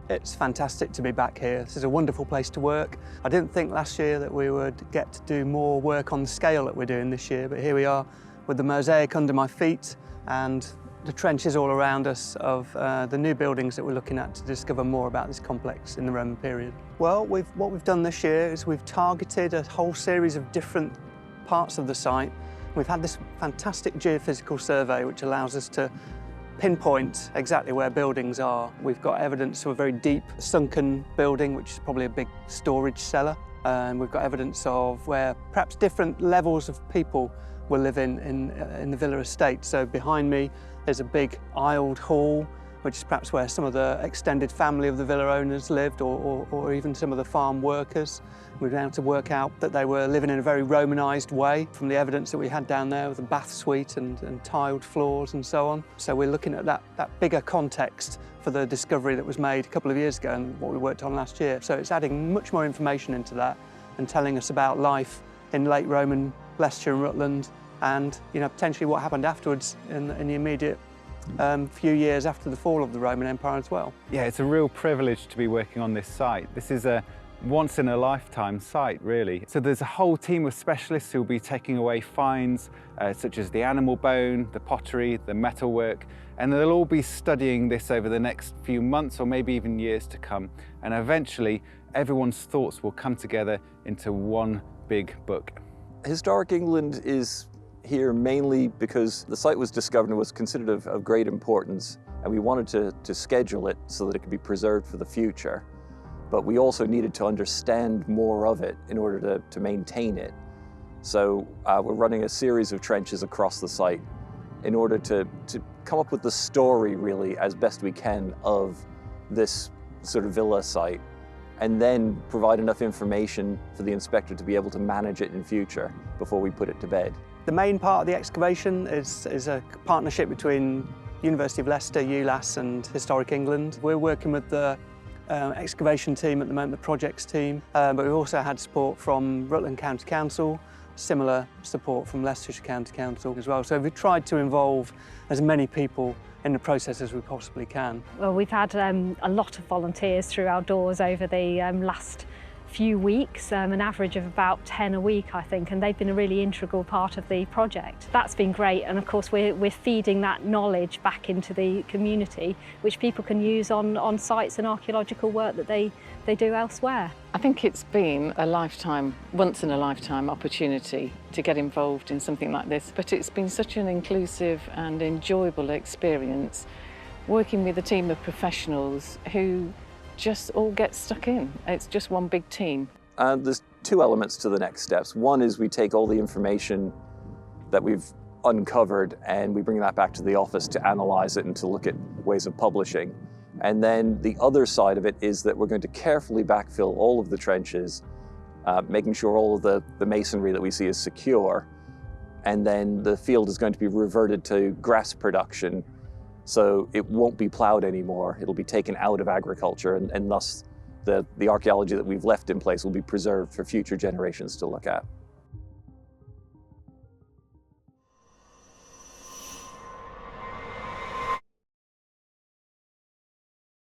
It's fantastic to be back here. This is a wonderful place to work. I didn't think last year that we would get to do more work on the scale that we're doing this year, but here we are with the mosaic under my feet and the trenches all around us of the new buildings that we're looking at to discover more about this complex in the Roman period. Well, what we've done this year is we've targeted a whole series of different parts of the site. We've had this fantastic geophysical survey which allows us to pinpoint exactly where buildings are. We've got evidence of a very deep sunken building, which is probably a big storage cellar. And we've got evidence of where perhaps different levels of people were living in the villa estate. So behind me there's a big aisled hall, which is perhaps where some of the extended family of the villa owners lived, or even some of the farm workers. We've been able to work out that they were living in a very Romanised way from the evidence that we had down there with the bath suite and tiled floors and so on. So we're looking at that bigger context for the discovery that was made a couple of years ago and what we worked on last year. So it's adding much more information into that and telling us about life in late Roman Leicester and Rutland, and potentially what happened afterwards in the immediate few years after the fall of the Roman Empire as well. Yeah, it's a real privilege to be working on this site. This is a once-in-a-lifetime site, really. So there's a whole team of specialists who will be taking away finds such as the animal bone, the pottery, the metalwork, and they'll all be studying this over the next few months or maybe even years to come. And eventually, everyone's thoughts will come together into one big book. Historic England is here mainly because the site was discovered and was considered of great importance, and we wanted to schedule it so that it could be preserved for the future. But we also needed to understand more of it in order to maintain it. So we're running a series of trenches across the site in order to come up with the story, really, as best we can of this sort of villa site, and then provide enough information for the inspector to be able to manage it in future before we put it to bed. The main part of the excavation is a partnership between University of Leicester, ULAS and Historic England. We're working with the excavation team at the moment, the projects team, but we've also had support from Rutland County Council, similar support from Leicestershire County Council as well. So we've tried to involve as many people in the process as we possibly can. Well, we've had a lot of volunteers through our doors over the last few weeks, an average of about 10 a week, I think, and they've been a really integral part of the project. That's been great, and of course we're feeding that knowledge back into the community, which people can use on sites and archaeological work that they do elsewhere. I think it's been a lifetime, once in a lifetime opportunity to get involved in something like this, but it's been such an inclusive and enjoyable experience working with a team of professionals who just all get stuck in. It's just one big team. There's two elements to the next steps. One is we take all the information that we've uncovered and we bring that back to the office to analyze it and to look at ways of publishing. And then the other side of it is that we're going to carefully backfill all of the trenches, making sure all of the masonry that we see is secure. And then the field is going to be reverted to grass production, so it won't be plowed anymore. It'll be taken out of agriculture, and thus the archaeology that we've left in place will be preserved for future generations to look at.